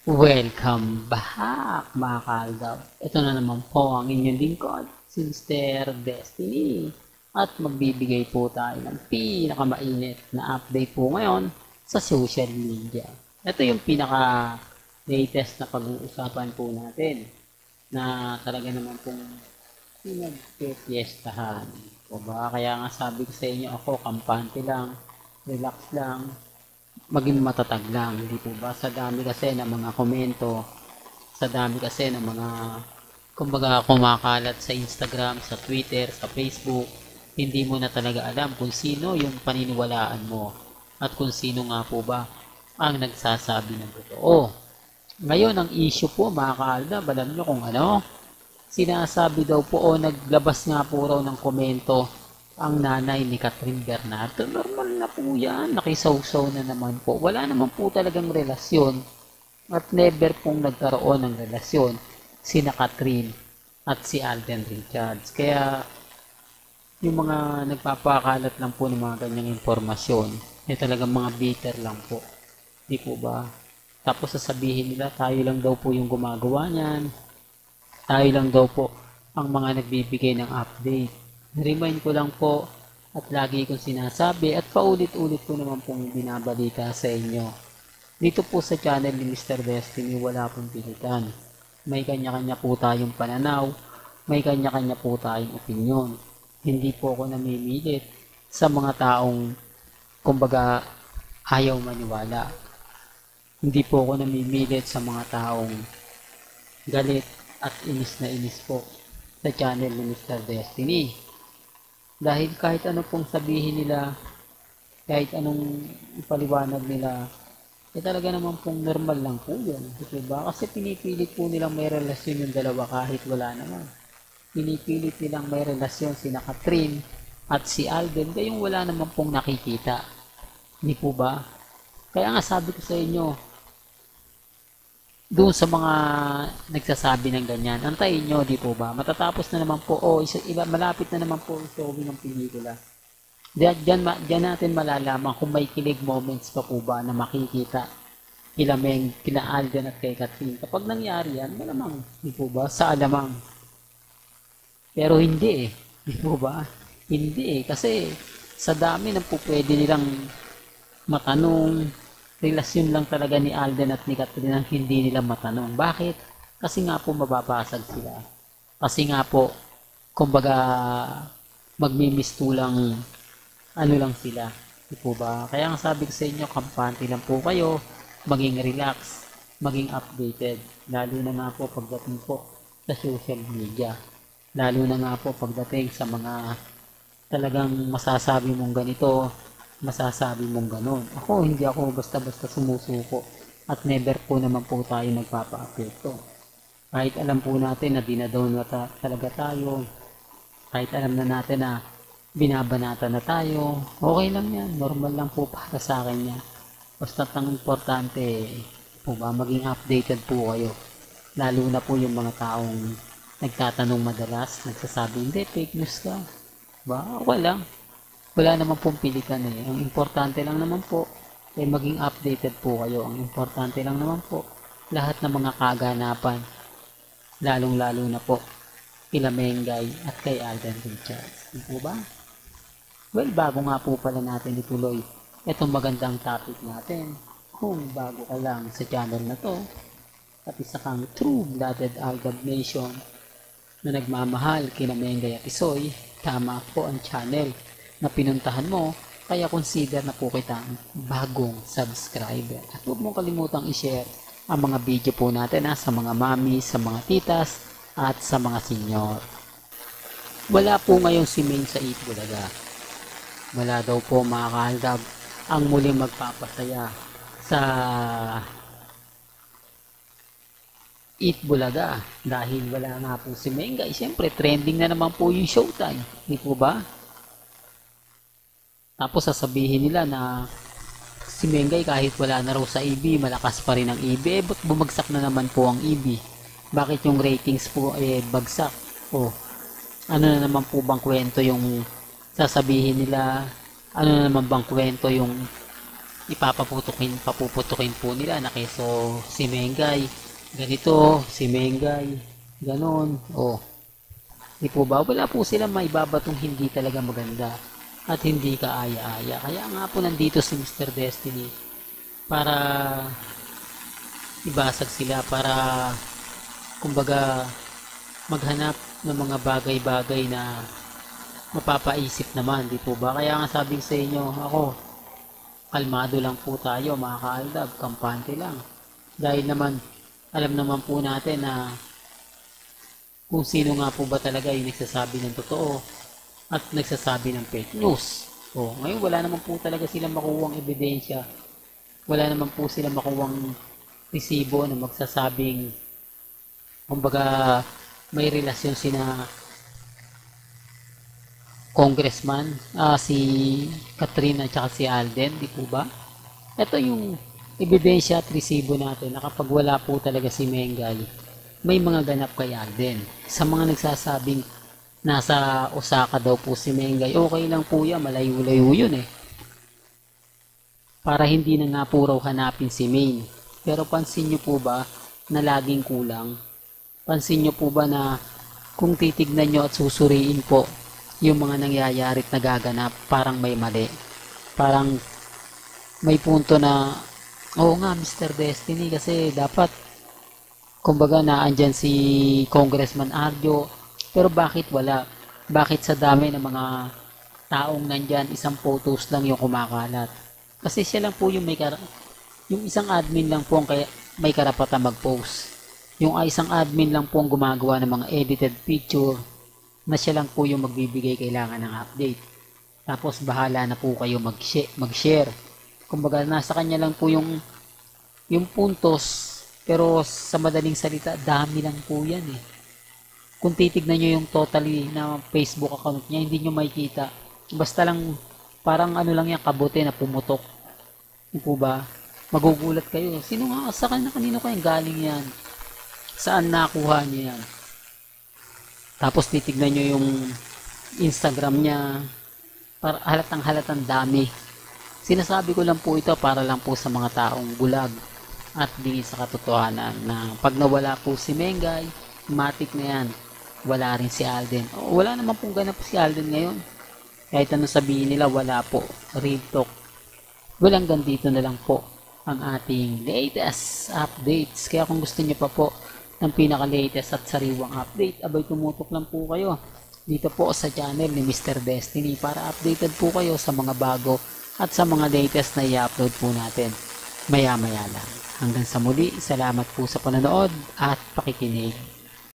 Welcome back mga kaaldab. Ito na naman po ang inyong lingkod, Sister Destiny. At magbibigay po tayo ng pinakamainit na update po ngayon sa social media. Ito yung pinaka-latest na pag-uusapan po natin na talaga naman pong pinagpiestahan. O ba? Kaya nga sabi ko sa inyo ako, kampante lang, relax lang, maging matatag lang, hindi po ba? Sa dami kasi ng mga komento, sa dami kasi ng mga kumbaga kumakalat sa Instagram, sa Twitter, sa Facebook, hindi mo na talaga alam kung sino yung paniniwalaan mo at kung sino nga po ba ang nagsasabi ng totoo. Ngayon, ang issue po mga kaalda, alam nyo kung ano? Sinasabi daw po o naglabas nga po raw ng komento ang nanay ni Catherine Bernardo. Normal na po yan. Nakisawsaw na naman po. Wala naman po talagang relasyon at never pong nagkaroon ng relasyon sina Catherine at si Alden Richards. Kaya yung mga nagpapakalat lang po ng mga ganyang informasyon ay talagang mga bitter lang po. Di po ba? Tapos sasabihin nila tayo lang daw po yung gumagawa niyan. Tayo lang daw po ang mga nagbibigay ng update. Remind ko lang po at lagi kong sinasabi at paulit-ulit ko naman pong binabalita sa inyo. Dito po sa channel ni Mr. Destiny wala pong pilitan. May kanya-kanya po tayong pananaw, may kanya-kanya po tayong opinyon. Hindi po ako namimilit sa mga taong kumbaga ayaw maniwala. Hindi po ako namimilit sa mga taong galit at inis na inis po sa channel ni Mr. Destiny. Dahil kahit ano pong sabihin nila, kahit anong ipaliwanag nila, talaga naman pong normal lang po yun. Diba? Kasi pinipilit po nilang may relasyon yung dalawa kahit wala naman. Pinipilit nilang may relasyon sina Catherine at si Alden, kayong wala naman pong nakikita. Hindi po ba? Kaya nga sabi ko sa inyo, doon sa mga nagsasabi ng ganyan, antayin nyo, di po ba? Matatapos na naman po, malapit na naman po ang showing ng pelikula. Diyan natin malalaman kung may kilig moments pa po ba na makikita kila Alden at kay Catherine. Kapag nangyari yan, malamang, di po ba? Sa alamang. Pero hindi di po ba? Hindi kasi sa dami ng po pwede nilang matanong, relasyon lang talaga ni Alden at ni Catherine ang hindi nila matanong. Bakit? Kasi nga po mababasag sila. Kasi nga po, kumbaga, magmimistulang ano lang sila. Di po ba? Kaya nga sabi ko sa inyo, kampante lang po kayo, maging relax, maging updated. Lalo na nga po pagdating po sa social media. Lalo na nga po pagdating sa mga talagang masasabi mong ganito, masasabi mong ganon. Hindi ako basta-basta sumusuko at never po naman po tayo nagpapa-apekto. Kahit alam po natin na dinadown na talaga tayo, kahit alam na natin na binabanata na tayo, okay lang yan. Normal lang po para sa akin yan. Basta ang importante po ba, maging updated po kayo. Lalo na po yung mga taong nagtatanong madalas, nagsasabi, hindi, fake news ka. Ba, wala naman pong pilitan eh. Ang importante lang naman po ay maging updated po kayo. Ang importante lang naman po lahat ng mga kaganapan, lalong-lalo na po kila Mengay at kay Alden Richards. Di po ba? Well, bago nga po pala natin ituloy itong magandang topic natin. Kung bago ka lang sa channel na to at isa kang true-blooded Aldab Nation na nagmamahal kina Mengay at Isoy, tama po ang channel na pinuntahan mo, kaya consider na po kitang bagong subscriber. At huwag mong kalimutang i-share ang mga video po natin sa mga mami, sa mga titas, at sa mga senior. Wala po ngayon si Main sa Eat Bulaga. Wala daw po mga kahaldab ang muling magpapasaya sa Eat Bulaga dahil wala nga po si Mengay. Siyempre, trending na naman po yung Showtime. Di po ba? Tapos sasabihin nila na si Mengay kahit wala na raw sa EB, malakas pa rin ang EB. Ba't bumagsak na naman po ang EB? Bakit yung ratings po bagsak? Ano na naman po bang kwento yung sasabihin nila? Ano na naman bang kwento yung papuputukin po nila na keso si Mengay, ganito, si Mengay, ganon, oh. Di po ba? Wala po silang maibabatong hindi talaga maganda at hindi kaaya-aya. Kaya nga po nandito si Mr. Destiny para ibasag sila, para kumbaga maghanap ng mga bagay-bagay na mapapaisip naman, di po ba? Kaya nga sabi sa inyo, ako, kalmado lang po tayo mga ka-aldab, kampante lang. Dahil naman, alam naman po natin na kung sino nga po ba talaga yung nagsasabi ng totoo at nagsasabi ng fake news. O, ngayon wala naman po talaga silang makuwang ebidensya. Wala naman po silang makuwang resibo na magsasabing kumbaga may relasyon sina congressman, si Katrina at saka si Alden, di po ba? Ito yung ebidensya at resibo natin na kapag wala po talaga si Mengay, may mga ganap kay Alden. Sa mga nagsasabing nasa Osaka daw po si Mengay, okay lang po yan, malayo-layo yun eh. Para hindi na nga po raw hanapin si Maine. Pero pansin nyo po ba na laging kulang? Pansin nyo po ba na kung titignan nyo at susuriin po yung mga nangyayari at nagaganap, parang may mali. Parang may punto na, oo nga Mr. Destiny, kasi dapat kumbaga naandyan si Congressman Arjo, pero bakit wala? Bakit sa dami ng mga taong nandyan, isang photos lang yung kumakalat? Kasi siya lang po yung yung isang admin lang po ang may karapatan mag-post. Yung isang admin lang po ang gumagawa ng mga edited picture na siya lang po yung magbibigay kailangan ng update. Tapos bahala na po kayo mag-share. Kumbaga nasa kanya lang po yung puntos, pero sa madaling salita, dami lang po yan eh. Kung titignan nyo yung totally na Facebook account niya, hindi nyo makikita. Basta lang, parang ano lang yan, kabote na pumutok. Hindi po ba? Magugulat kayo. Sino nga, sa kanino kayang galing yan? Saan nakuha niya yan? Tapos titignan nyo yung Instagram niya, para halatang dami. Sinasabi ko lang po ito para lang po sa mga taong bulag at di sa katotohanan na pag nawala po si Mengay, matik na yan. Wala rin si Alden. Wala naman pong ganap si Alden ngayon. Kahit ano sabihin nila, wala po. Real talk. Walang ganito na lang po ang ating latest updates. Kaya kung gusto niyo pa po ng pinaka-latest at sariwang update, abay tumutok lang po kayo dito po sa channel ni Mr. Destiny para updated po kayo sa mga bago at sa mga latest na i-upload po natin maya-maya lang. Hanggang sa muli, salamat po sa panonood at pakikinig.